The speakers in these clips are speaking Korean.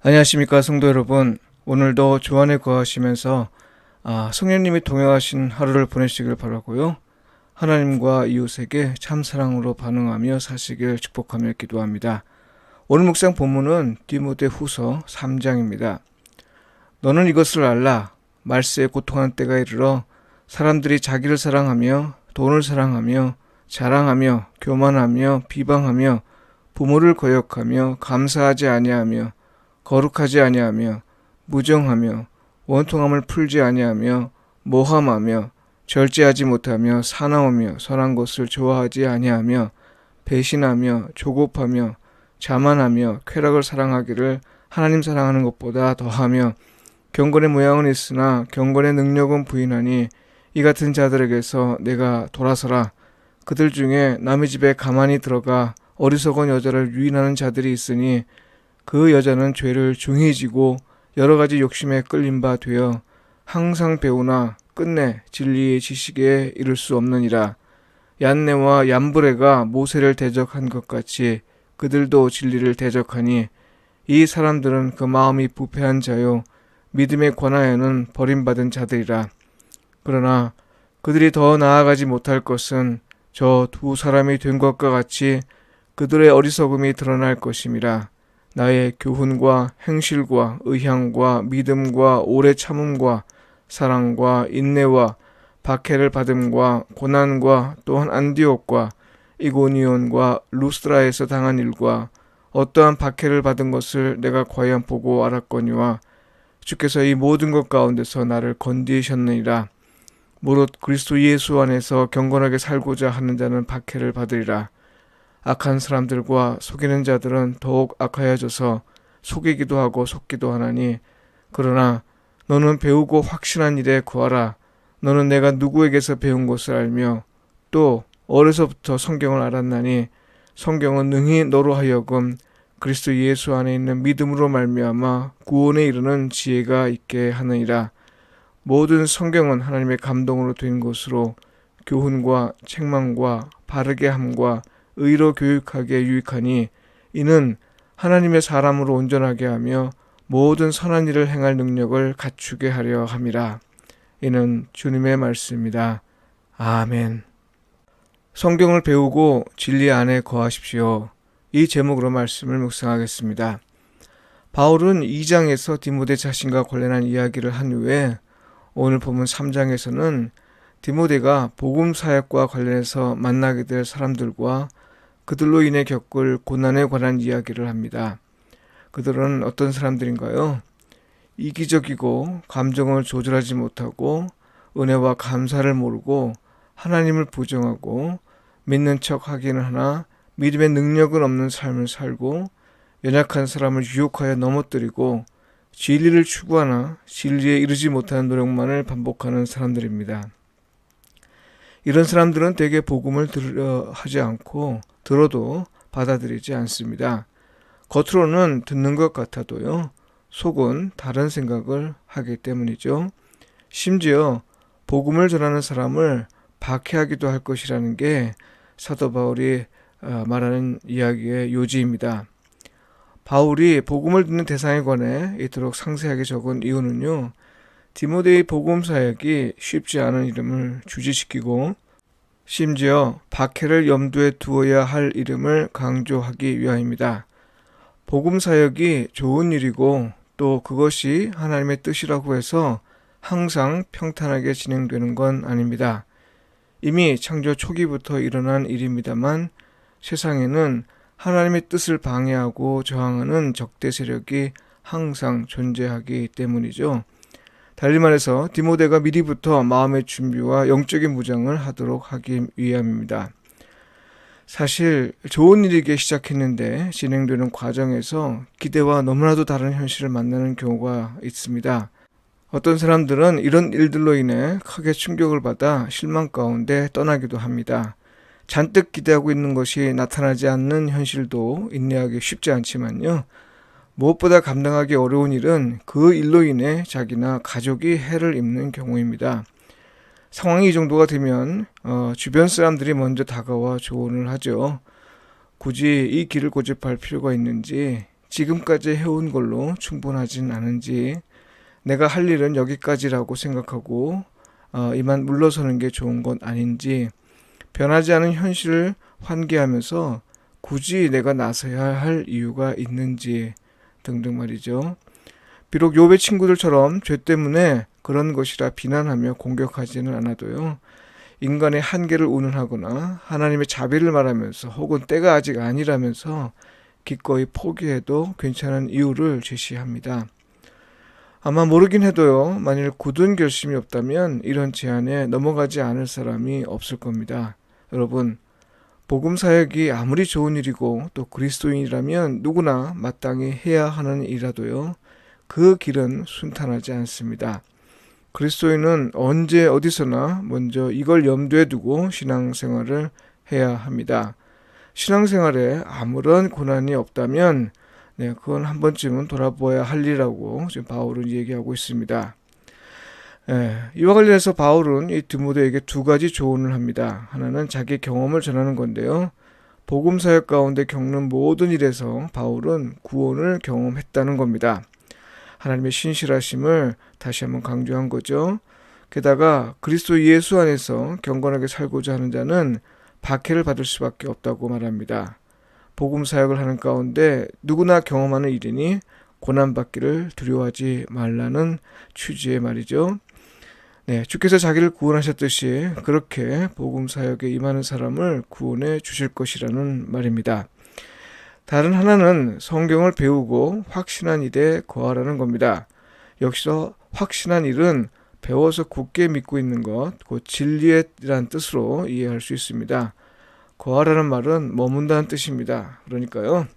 안녕하십니까 성도 여러분. 오늘도 주 안에 거하시면서 성령님이 동행하신 하루를 보내시길 바라고요. 하나님과 이웃에게 참 사랑으로 반응하며 사시길 축복하며 기도합니다. 오늘 묵상 본문은 디모데 후서 3장입니다. 너는 이것을 알라. 말세에 고통하는 때가 이르러 사람들이 자기를 사랑하며 돈을 사랑하며 자랑하며 교만하며 비방하며 부모를 거역하며 감사하지 아니하며 거룩하지 아니하며 무정하며 원통함을 풀지 아니하며 모함하며 절제하지 못하며 사나우며 선한 것을 좋아하지 아니하며 배신하며 조급하며 자만하며 쾌락을 사랑하기를 하나님 사랑하는 것보다 더하며 경건의 모양은 있으나 경건의 능력은 부인하니 이 같은 자들에게서 내가 돌아서라. 그들 중에 남의 집에 가만히 들어가 어리석은 여자를 유인하는 자들이 있으니 그 여자는 죄를 중히 지고 여러 가지 욕심에 끌린 바 되어 항상 배우나 끝내 진리의 지식에 이를 수 없느니라. 얀네와 얀브레가 모세를 대적한 것 같이 그들도 진리를 대적하니 이 사람들은 그 마음이 부패한 자요 믿음에 관하여는 버림받은 자들이라. 그러나 그들이 더 나아가지 못할 것은 저 두 사람이 된 것과 같이 그들의 어리석음이 드러날 것임이라. 나의 교훈과 행실과 의향과 믿음과 오래 참음과 사랑과 인내와 박해를 받음과 고난과 또한 안디옥과 이고니온과 루스드라에서 당한 일과 어떠한 박해를 받은 것을 내가 과연 보고 알았거니와 주께서 이 모든 것 가운데서 나를 건지셨느니라. 무릇 그리스도 예수 안에서 경건하게 살고자 하는 자는 박해를 받으리라. 악한 사람들과 속이는 자들은 더욱 악하여져서 속이기도 하고 속기도 하나니 그러나 너는 배우고 확신한 일에 구하라. 너는 내가 누구에게서 배운 것을 알며 또 어려서부터 성경을 알았나니 성경은 능히 너로 하여금 그리스도 예수 안에 있는 믿음으로 말미암아 구원에 이르는 지혜가 있게 하느니라. 모든 성경은 하나님의 감동으로 된 것으로 교훈과 책망과 바르게 함과 의로 교육하기에 유익하니 이는 하나님의 사람으로 온전하게 하며 모든 선한 일을 행할 능력을 갖추게 하려 함이라. 이는 주님의 말씀입니다. 아멘. 성경을 배우고 진리 안에 거하십시오. 이 제목으로 말씀을 묵상하겠습니다. 바울은 2장에서 디모데 자신과 관련한 이야기를 한 후에 오늘 본문 3장에서는 디모데가 복음 사역과 관련해서 만나게 될 사람들과 그들로 인해 겪을 고난에 관한 이야기를 합니다. 그들은 어떤 사람들인가요? 이기적이고 감정을 조절하지 못하고 은혜와 감사를 모르고 하나님을 부정하고 믿는 척 하기는 하나 믿음의 능력은 없는 삶을 살고 연약한 사람을 유혹하여 넘어뜨리고 진리를 추구하나 진리에 이르지 못하는 노력만을 반복하는 사람들입니다. 이런 사람들은 대개 복음을 들으려 하지 않고 들어도 받아들이지 않습니다. 겉으로는 듣는 것 같아도요, 속은 다른 생각을 하기 때문이죠. 심지어 복음을 전하는 사람을 박해하기도 할 것이라는 게 사도 바울이 말하는 이야기의 요지입니다. 바울이 복음을 듣는 대상에 관해 이토록 상세하게 적은 이유는요, 디모데의 복음 사역이 쉽지 않은 이름을 주지시키고 심지어 박해를 염두에 두어야 할 이름을 강조하기 위함입니다. 복음 사역이 좋은 일이고 또 그것이 하나님의 뜻이라고 해서 항상 평탄하게 진행되는 건 아닙니다. 이미 창조 초기부터 일어난 일입니다만 세상에는 하나님의 뜻을 방해하고 저항하는 적대 세력이 항상 존재하기 때문이죠. 달리 말해서 디모데가 미리부터 마음의 준비와 영적인 무장을 하도록 하기 위함입니다. 사실 좋은 일이기에 시작했는데 진행되는 과정에서 기대와 너무나도 다른 현실을 만나는 경우가 있습니다. 어떤 사람들은 이런 일들로 인해 크게 충격을 받아 실망 가운데 떠나기도 합니다. 잔뜩 기대하고 있는 것이 나타나지 않는 현실도 인내하기 쉽지 않지만요. 무엇보다 감당하기 어려운 일은 그 일로 인해 자기나 가족이 해를 입는 경우입니다. 상황이 이 정도가 되면 주변 사람들이 먼저 다가와 조언을 하죠. 굳이 이 길을 고집할 필요가 있는지 지금까지 해온 걸로 충분하진 않은지, 내가 할 일은 여기까지라고 생각하고 이만 물러서는 게 좋은 건 아닌지, 변하지 않은 현실을 환기하면서 굳이 내가 나서야 할 이유가 있는지 등등 말이죠. 비록 욥의 친구들처럼 죄 때문에 그런 것이라 비난하며 공격하지는 않아도요, 인간의 한계를 운운하거나 하나님의 자비를 말하면서 혹은 때가 아직 아니라면서 기꺼이 포기해도 괜찮은 이유를 제시합니다. 아마 모르긴 해도요, 만일 굳은 결심이 없다면 이런 제안에 넘어가지 않을 사람이 없을 겁니다. 여러분, 복음 사역이 아무리 좋은 일이고 또 그리스도인이라면 누구나 마땅히 해야 하는 일이라도요, 그 길은 순탄하지 않습니다. 그리스도인은 언제 어디서나 먼저 이걸 염두에 두고 신앙생활을 해야 합니다. 신앙생활에 아무런 고난이 없다면 그건 한 번쯤은 돌아보아야 할 일이라고 지금 바울은 얘기하고 있습니다. 이와 관련해서 바울은 이 디모데에게 두 가지 조언을 합니다. 하나는 자기 경험을 전하는 건데요. 복음 사역 가운데 겪는 모든 일에서 바울은 구원을 경험했다는 겁니다. 하나님의 신실하심을 다시 한번 강조한 거죠. 게다가 그리스도 예수 안에서 경건하게 살고자 하는 자는 박해를 받을 수밖에 없다고 말합니다. 복음 사역을 하는 가운데 누구나 경험하는 일이니 고난받기를 두려워하지 말라는 취지의 말이죠. 주께서 자기를 구원하셨듯이 그렇게 복음 사역에 임하는 사람을 구원해 주실 것이라는 말입니다. 다른 하나는 성경을 배우고 확신한 일에 거하라는 겁니다. 여기서 확신한 일은 배워서 굳게 믿고 있는 것, 곧 진리란 뜻으로 이해할 수 있습니다. 거하라는 말은 머문다는 뜻입니다. 그러니까요,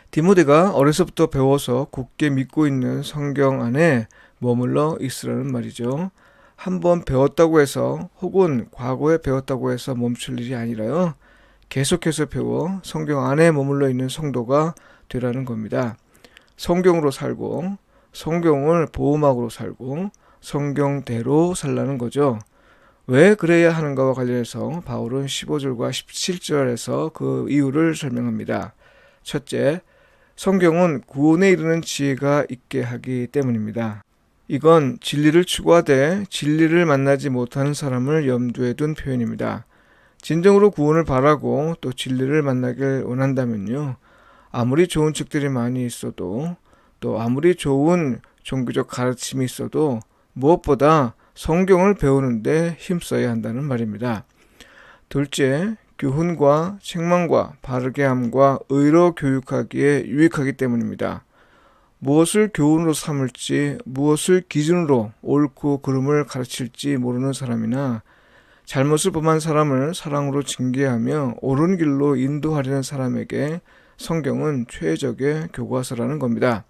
디모데가 어려서부터 배워서 굳게 믿고 있는 성경 안에 머물러 있으라는 말이죠. 한번 배웠다고 해서 혹은 과거에 배웠다고 해서 멈출 일이 아니라요, 계속해서 배워 성경 안에 머물러 있는 성도가 되라는 겁니다. 성경으로 살고 성경을 보호막으로 살고 성경대로 살라는 거죠. 왜 그래야 하는가와 관련해서 바울은 15절과 17절에서 그 이유를 설명합니다. 첫째, 성경은 구원에 이르는 지혜가 있게 하기 때문입니다. 이건 진리를 추구하되 진리를 만나지 못하는 사람을 염두에 둔 표현입니다. 진정으로 구원을 바라고 또 진리를 만나길 원한다면요, 아무리 좋은 책들이 많이 있어도 또 아무리 좋은 종교적 가르침이 있어도 무엇보다 성경을 배우는데 힘써야 한다는 말입니다. 둘째, 교훈과 책망과 바르게 함과 의로 교육하기에 유익하기 때문입니다. 무엇을 교훈으로 삼을지, 무엇을 기준으로 옳고 그름을 가르칠지 모르는 사람이나 잘못을 범한 사람을 사랑으로 징계하며 옳은 길로 인도하려는 사람에게 성경은 최적의 교과서라는 겁니다.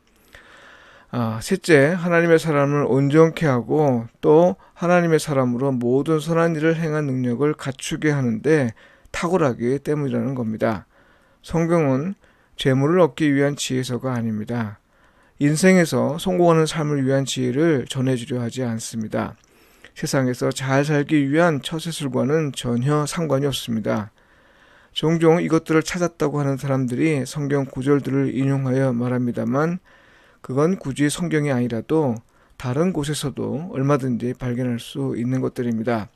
셋째, 하나님의 사람을 온전케 하고 또 하나님의 사람으로 모든 선한 일을 행한 능력을 갖추게 하는데 탁월하기 때문이라는 겁니다. 성경은 재물을 얻기 위한 지혜서가 아닙니다. 인생에서 성공하는 삶을 위한 지혜를 전해주려 하지 않습니다. 세상에서 잘 살기 위한 처세술과는 전혀 상관이 없습니다. 종종 이것들을 찾았다고 하는 사람들이 성경 구절들을 인용하여 말합니다만, 그건 굳이 성경이 아니라도 다른 곳에서도 얼마든지 발견할 수 있는 것들입니다.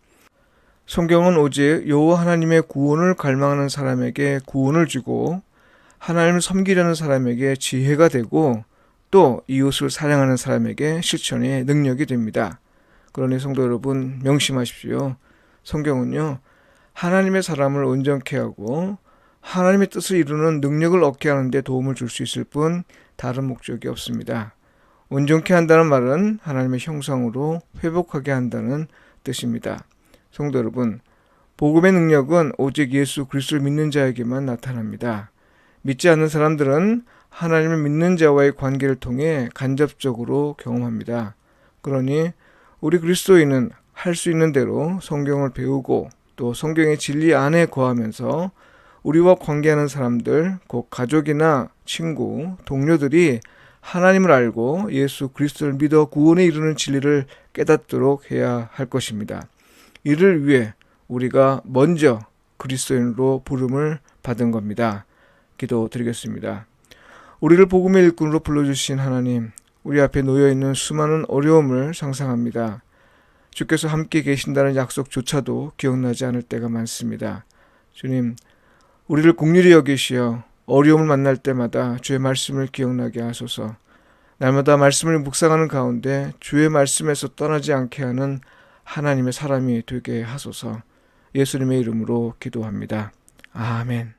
성경은 오직 여호와 하나님의 구원을 갈망하는 사람에게 구원을 주고 하나님을 섬기려는 사람에게 지혜가 되고 또 이웃을 사랑하는 사람에게 실천의 능력이 됩니다. 그러니 성도 여러분, 명심하십시오. 성경은요, 하나님의 사람을 온전케 하고 하나님의 뜻을 이루는 능력을 얻게 하는 데 도움을 줄 수 있을 뿐 다른 목적이 없습니다. 온전케 한다는 말은 하나님의 형상으로 회복하게 한다는 뜻입니다. 성도 여러분, 복음의 능력은 오직 예수 그리스도를 믿는 자에게만 나타납니다. 믿지 않는 사람들은 하나님을 믿는 자와의 관계를 통해 간접적으로 경험합니다. 그러니 우리 그리스도인은 할 수 있는 대로 성경을 배우고 또 성경의 진리 안에 거하면서 우리와 관계하는 사람들, 곧 가족이나 친구, 동료들이 하나님을 알고 예수 그리스도를 믿어 구원에 이르는 진리를 깨닫도록 해야 할 것입니다. 이를 위해 우리가 먼저 그리스도인으로 부름을 받은 겁니다. 기도드리겠습니다. 우리를 복음의 일꾼으로 불러주신 하나님, 우리 앞에 놓여있는 수많은 어려움을 상상합니다. 주께서 함께 계신다는 약속조차도 기억나지 않을 때가 많습니다. 주님, 우리를 긍휼히 여기시어 어려움을 만날 때마다 주의 말씀을 기억나게 하소서. 날마다 말씀을 묵상하는 가운데 주의 말씀에서 떠나지 않게 하는 하나님의 사람이 되게 하소서. 예수님의 이름으로 기도합니다. 아멘.